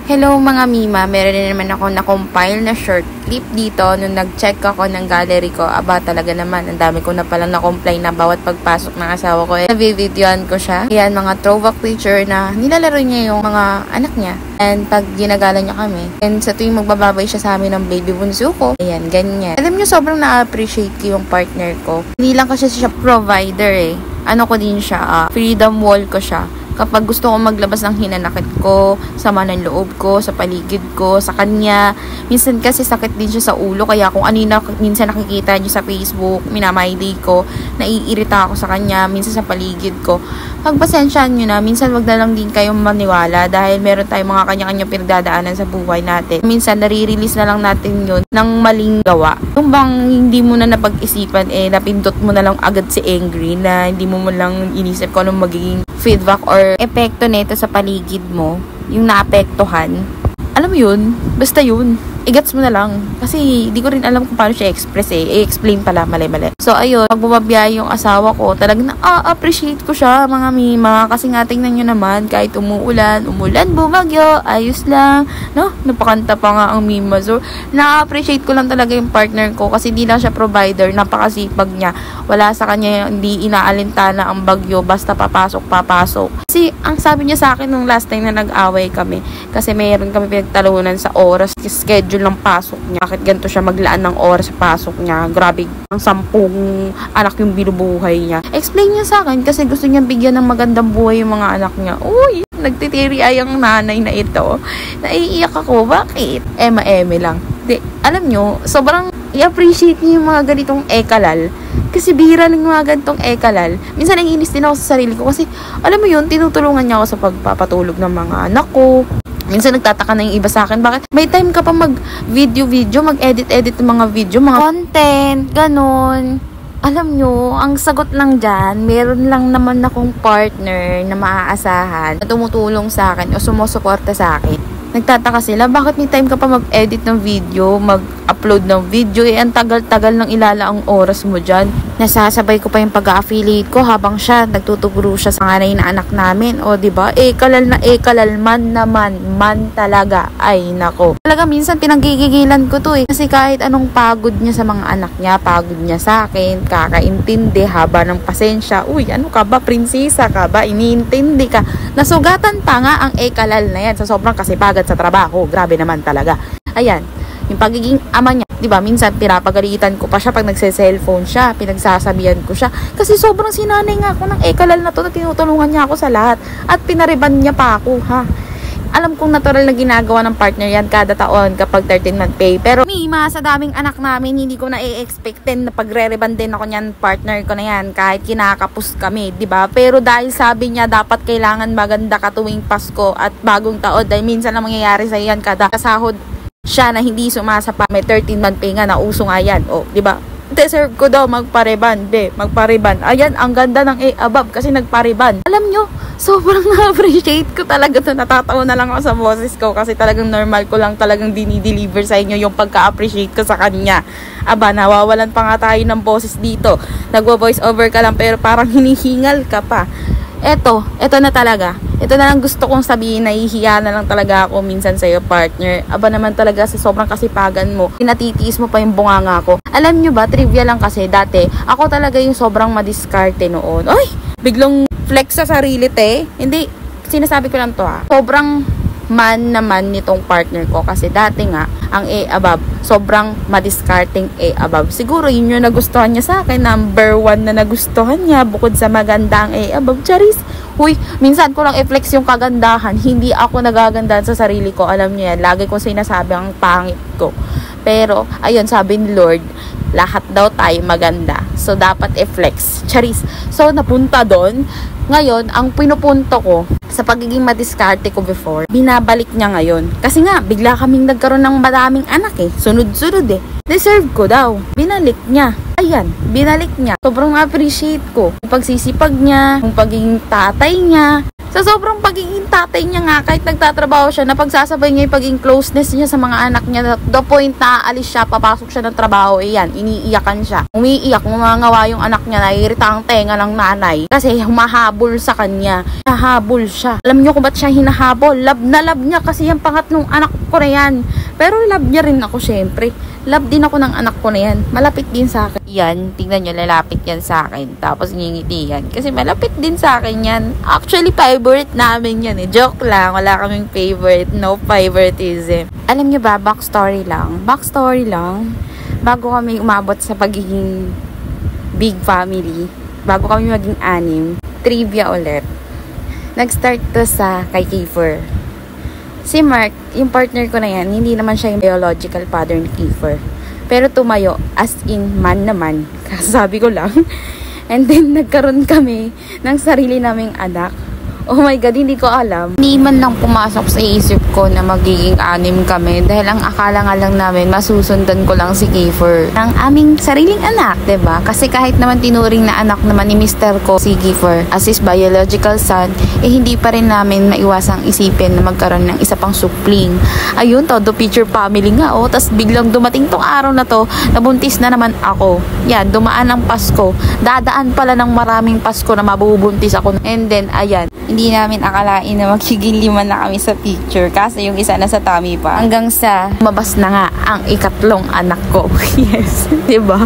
Hello mga Mima, meron na naman ako na-compile na short clip dito nung nag-check ako ng gallery ko. Aba talaga naman, ang dami ko na palang na-complain na bawat pagpasok ng asawa ko. Nabivideoan ko siya. Ayan, mga throwback picture na nilalaro niya yung mga anak niya. And pag ginagala niya kami. And sa tuwing magbababay siya sa amin ng baby bunso ko, ayan, ganyan. Alam niyo, sobrang na-appreciate ko yung partner ko. Hindi lang kasi siya provider eh. Ano ko din siya, freedom wall ko siya. Kapag gusto ko maglabas ng hinanakit ko, sama ng loob ko, sa paligid ko, sa kanya. Minsan kasi sakit din siya sa ulo. Kaya kung anina, minsan nakikita niyo sa Facebook, minamay-day ko, naiirita ako sa kanya, minsan sa paligid ko. Pagpasensyaan nyo na, minsan wag na lang din kayong maniwala dahil meron tayong mga kanya-kanya pinagdadaanan sa buhay natin. Minsan nare-release na lang natin yun ng maling gawa. Yung bang hindi mo na napag-isipan, napindot mo na lang agad si angry na hindi mo lang inisip kung anong magiging feedback or epekto nito sa paligid mo, yung naapektuhan. Alam mo yun, basta yun. I-gets mo na lang. Kasi di ko rin alam kung paano siya express I-explain pala, mali-mali. So, ayun, pag bumabiyay yung asawa ko, talagang na-appreciate ko siya, mga Mima. Kasi nga, tingnan nyo naman, kahit umulan, bumagyo, ayos lang. No? Napakanta pa nga ang Mima. So, na-appreciate ko lang talaga yung partner ko kasi di lang siya provider, napakasipag niya. Wala sa kanya, hindi inaalintana ang bagyo, basta papasok. Kasi, ang sabi niya sa akin nung last time na nag-away kami, kasi mayroon kami pinagtalunan sa oras, schedule ng pasok niya. Bakit ganito siya maglaan ng oras sa pasok niya? Grabe, ang 10 anak yung binubuhay niya. Explain niya sa akin kasi gusto niya bigyan ng magandang buhay yung mga anak niya. Uy, nagtitiri-ay ang nanay na ito. Naiiyak ako. Bakit? Eme lang. Alam nyo, sobrang i-appreciate niyo yung mga ganitong ekalal. Kasi bihira lang yung mga ganitong ekalal. Minsan naiinis din ako sa sarili ko kasi, alam mo yun, tinutulungan niya ako sa pagpapatulog ng mga anak ko. Minsan nagtataka na yung iba sa akin, bakit may time ka pa mag-video, mag-edit ng mga video, mga content, ganun. Alam nyo, ang sagot lang dyan, meron lang naman akong partner na maaasahan na tumutulong sa akin o sumusuporta sa akin. Nagtataka sila, bakit may time ka pa mag-edit ng video, mag-upload ng video, ang tagal-tagal ng ilalaang oras mo dyan. Nasasabay ko pa yung pag-affiliate ko habang siya, nagtutuguro siya sa nanay na anak namin. O, diba? Kalal man talaga. Ay, nako. Talaga, minsan pinanggigigilan ko to Kasi kahit anong pagod niya sa mga anak niya, pagod niya sa akin, kakaintindi, haba ng pasensya. Uy, ano ka ba? Prinsesa ka ba? Iniintindi ka. Nasugatan pa nga ang kalal na yan sa sobrang kasipagan sa trabaho. Grabe naman talaga. Ayan, yung pagiging ama niya, di ba? Minsan pinapagalitan ko pa siya pag nagse-cellphone siya, pinagsasabihan ko siya. Kasi sobrang sinanay nga ako ng kalal na to na tinutulungan niya ako sa lahat. At pinariban niya pa ako, ha? Alam kong natural na ginagawa ng partner yan kada taon kapag 13-month pay. Pero Mima, sa daming anak namin, hindi ko na i-expectin na pagre-reban din ako niyan, partner ko na yan, kahit kinakapos kami, di ba? Pero dahil sabi niya, dapat kailangan maganda ka tuwing Pasko at bagong taon, dahil minsan lang mangyayari sa yan kada kasahod siya na hindi sumasa pa. May 13-month pay nga na uso nga yan, di ba? Deserve ko daw magpariban, magpariban. Ayan, ang ganda ng above kasi nagpariban. Alam nyo, sobrang na-appreciate ko talaga to. Natatawa na lang ako sa boses ko kasi talagang normal ko lang talagang dinideliver sa inyo yung pagka-appreciate ko sa kanya. Aba, nawawalan pa nga tayo ng boses dito. Nagwa-voice over ka lang pero parang hinihingal ka pa. Eto na talaga. Ito na lang gusto kong sabihin, nahihiya na lang talaga ako minsan sa'yo, partner. Aba naman talaga sa sobrang kasipagan mo, pinatitiis mo pa yung bunganga ko. Alam nyo ba, trivia lang kasi, dati, ako talaga yung sobrang madiskarte noon. Ay, biglang flex sa sarili, Hindi, sinasabi ko lang to Sobrang man naman nitong partner ko kasi dati nga, ang above, sobrang madiskarting above. Siguro yun yung nagustuhan niya sa akin, number 1 na nagustuhan niya, bukod sa magandang above. Charis, huy, minsan ko lang i-flex yung kagandahan, hindi ako nagagandahan sa sarili ko, alam niyo yan, lagi ko sinasabi ang pangit ko. Pero, ayun, sabi ni Lord, lahat daw tayo maganda. So, dapat i-flex. Charis. So, napunta doon. Ngayon, ang pinupunto ko sa pagiging madiskarte ko before, binabalik niya ngayon. Kasi nga, bigla kaming nagkaroon ng madaming anak Sunod-sunod Deserve ko daw. Binalik niya. Ayan, binalik niya. Sobrang appreciate ko. Yung pagsisipag niya, yung pagiging tatay niya, Sa sobrang pagiging tatay niya nga, kahit nagtatrabaho siya, napagsasabay niya yung pagiging closeness niya sa mga anak niya. The point na aalis siya, papasok siya ng trabaho, yan, iniiyakan siya. Umiiyak, umangawa yung anak niya, naiirita ang tenga ng nanay. Kasi humahabol sa kanya. Hinahabol siya. Alam niyo kung ba't siya hinahabol? Love na love niya kasi yung pangatlong anak ko na yan. Pero love niya rin ako, syempre. Love din ako ng anak ko na yan. Malapit din sa akin. Yan, tingnan nyo, lalapit yan sa akin. Tapos ngingiti yan. Kasi malapit din sa akin yan. Actually, favorite namin yan eh. Joke lang, wala kaming favorite. No favoritism. Alam nyo ba, backstory lang. Bago kami umabot sa pagiging big family, bago kami maging 6, trivia ulit. Nag-start to sa kay Kiefer. Si Mark, yung partner ko na yan, hindi naman siya yung biological father ni Kiefer. Pero tumayo, as in, man naman. Kasabi ko lang. And then, nagkaroon kami ng sarili naming anak. Oh my God, hindi ko alam. Hindi man lang pumasok sa isip ko na magiging 6 kami. Dahil ang akala nga lang namin, masusundan ko lang si Kiefer ng aming sariling anak, ba? Diba? Kasi kahit naman tinuring na anak naman ni Mr. ko, si Kiefer, as his biological son, hindi pa rin namin maiwasang isipin na magkaroon ng isa pang supling. Ayun, todo picture family nga, oh. Tapos biglang dumating tong araw na to, nabuntis na naman ako. Yan, dumaan ang Pasko. Dadaan pala ng maraming Pasko na mabubuntis ako. And then, ayan, hindi namin akalain na magiging 5 na kami sa picture kasi yung isa na sa tummy pa. Hanggang sa mabas na nga ang ikatlong anak ko. Yes. Diba?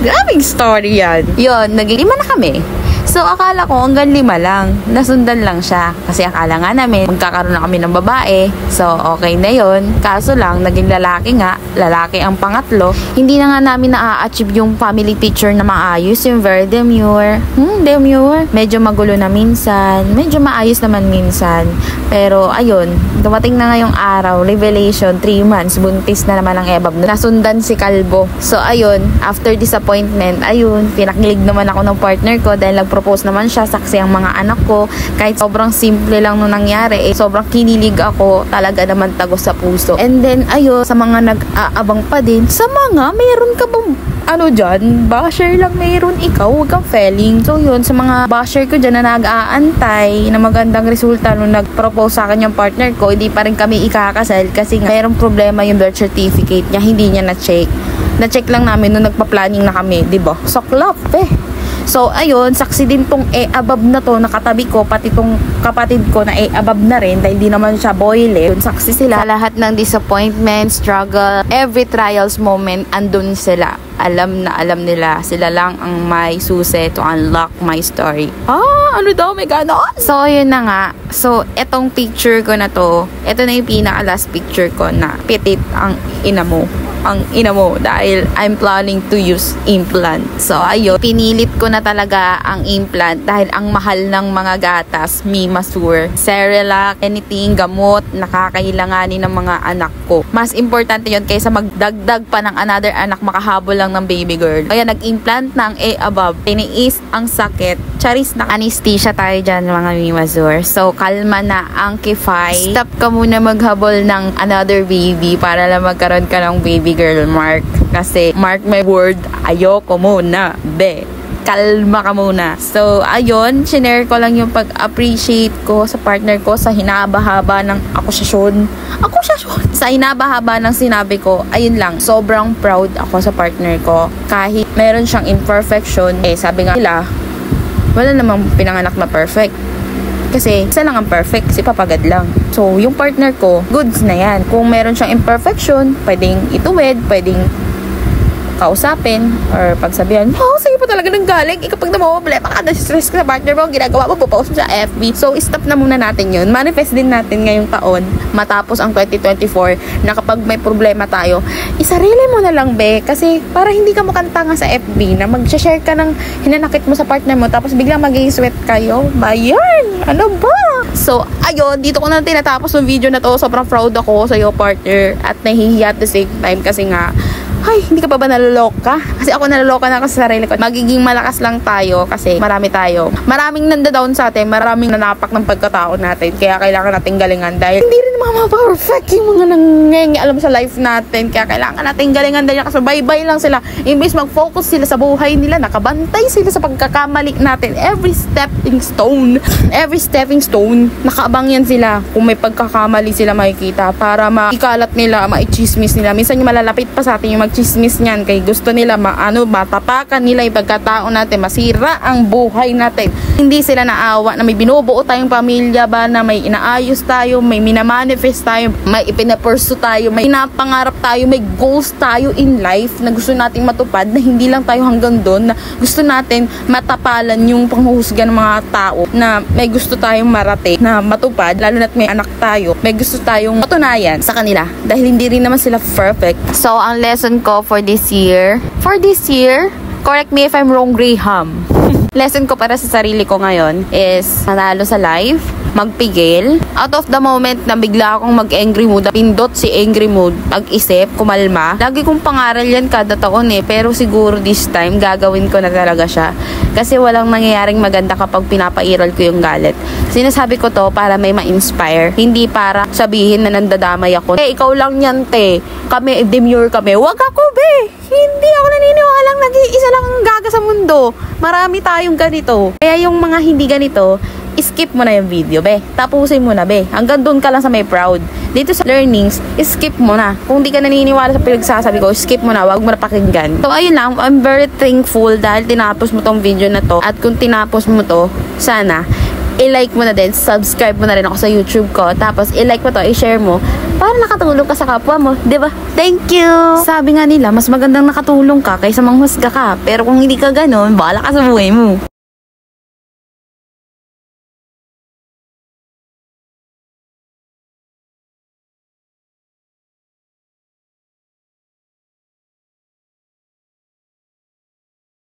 Grabing story yan. Yun, naging 5 na kami. So, akala ko hanggang 5 lang. Nasundan lang siya. Kasi akala nga namin, magkakaroon na kami ng babae. So, okay na yon. Kaso lang, naging lalaki nga. Lalaki ang pangatlo. Hindi na nga namin na-achieve yung family picture na maayos. Yung very demure. Demure. Medyo magulo na minsan. Medyo maayos naman minsan. Pero, ayun. Dumating na ngayong araw. Revelation, 3 months. Buntis na naman ang ebab. Nasundan si Kalbo. So, ayun. After disappointment, ayun. Pinakilig naman ako ng partner ko dahil nag-propose naman siya, saksi ang mga anak ko. Kahit sobrang simple lang nung nangyari, sobrang kinilig ako, talaga naman tagos sa puso. And then, ayun, sa mga nag-aabang pa din, sa mga, mayroon ka bang dyan, basher lang mayroon ikaw, huwag kang felling. So yun, sa mga basher ko dyan na nag-aantay na magandang resulta nung nag-propose sa akin yung partner ko, hindi pa rin kami ikakasal kasi nga mayroong problema yung birth certificate niya, hindi niya na-check. Na-check lang namin nung nagpa-planning na kami, diba? Saklap So, ayun, saksi din tong above na to, nakatabi ko, pati tong kapatid ko na above na rin, dahil di naman siya boyle. Yun, saksi sila. Lahat ng disappointment, struggle, every trials moment, andun sila. Alam na alam nila. Sila lang ang may susi to unlock my story. Ano daw, may ganon? So, yun na nga. So, etong picture ko na to, eto na yung pinaka-last picture ko na pitit ang ina mo. Dahil I'm planning to use implant. So, ayun, pinilit ko na talaga ang implant dahil ang mahal ng mga gatas, Mimasur, Cerelac, anything, gamot, nakakailanganin ng mga anak ko. Mas importante yun kaysa magdagdag pa ng another anak, makahabol lang ng baby girl. Kaya nag-implant ng above. Tiniis ang sakit. Charis, na-anesthesia tayo dyan, mga Mimasur. So, kalma na ang kifay. Stop ka muna maghabol ng another baby para lang magkaroon ka ng baby girl, Mark. Kasi, mark my word, ayoko muna, kalma ka muna. So, ayun, shinare ko lang yung pag-appreciate ko sa partner ko sa hinaba-haba ng akusasyon. Sa hinaba-haba ng sinabi ko, ayun lang, sobrang proud ako sa partner ko. Kahit meron siyang imperfection, sabi nga nila, wala namang pinanganak na perfect. Kasi, isa lang ang perfect, si papagad lang. So, yung partner ko, goods na yan. Kung meron siyang imperfection, pwedeng ituwid, pwedeng kausapin, or pagsabihan, sige pa talaga ng galing. Ikaw pag namawabla, baka na-stress ka sa partner mo, ginagawa mo, pupost mo sa FB. So, stop na muna natin yun. Manifest din natin ngayong taon, matapos ang 2024, na kapag may problema tayo, isarili mo na lang, kasi para hindi ka makanta nga sa FB, na mag-share ka ng hinanakit mo sa partner mo, tapos biglang mag-i-sweat kayo. Bayan! Ano ba? So, ayun, dito ko na tinatapos yung video na to. Sobrang proud ako sa iyo, partner, at nahihiya at the same time kasi nga, Ay, hindi ka pa ba naloloka? Kasi ako naloloka na ako sa sarili ko. Magiging malakas lang tayo kasi marami tayo. Maraming nandadown sa atin, maraming nanapak ng pagkatao natin. Kaya kailangan nating galingan dahil hindi rin mga perfect yung mga nangyayari alam sa life natin. Kaya kailangan nating galingan dahil kasabay-bay lang sila. Imbis mag-focus sila sa buhay nila, nakabantay sila sa pagkakamali natin. Every stepping stone, nakaabang yan sila. Kung may pagkakamali sila makikita para maikalat nila, maichismis nila. Minsan yung malalapit pa sa atin yung magchismis niyan kay gusto nila matapakan nila yung pagkatao natin, masira ang buhay natin. Hindi sila naawa na may binubuo tayong pamilya ba, na may inaayos tayo, may minamanifest tayo, may ipinapursu tayo, may pinapangarap tayo, may goals tayo in life na gusto nating matupad, na hindi lang tayo hanggang doon, na gusto natin matapalan yung panghuhusga ng mga tao, na may gusto tayong marating na matupad, lalo na't may anak tayo, may gusto tayong patunayan sa kanila dahil hindi rin naman sila perfect. So, ang lesson ko for this year, correct me if I'm wrong, Graham. Lesson ko para sa sarili ko ngayon is manalo sa life, magpigil. Out of the moment na bigla akong mag-angry mood, pindot si angry mood, pag-isip, kumalma. Lagi kong pangaral yan kada taon pero siguro this time gagawin ko na talaga siya. Kasi walang nangyayaring maganda kapag pinapairal ko yung galit. Sinasabi ko to para may ma-inspire, hindi para sabihin na nandadamay ako. Ikaw lang yan, te. Kami, demure kami. Wag ako, be! Hindi ako naniniwalang nag-iisa lang ang gaga sa mundo. Marami tayong ganito. Kaya yung mga hindi ganito, skip mo na yung video, be. Tapusin mo na, be. Hanggang doon ka lang sa may proud. Dito sa learnings, skip mo na. Kung di ka naniniwala sa pinagsasabi ko, skip mo na. Wag mo na pakinggan. So, ayun lang. I'm very thankful dahil tinapos mo tong video na to. At kung tinapos mo to, sana, i-like mo na din. Subscribe mo na rin ako sa YouTube ko. Tapos, i-like mo to, i-share mo. Para nakatulong ka sa kapwa mo. Diba? Thank you! Sabi nga nila, mas magandang nakatulong ka kaysa manghusga ka. Pero kung hindi ka ganun, bahala ka sa buhay mo.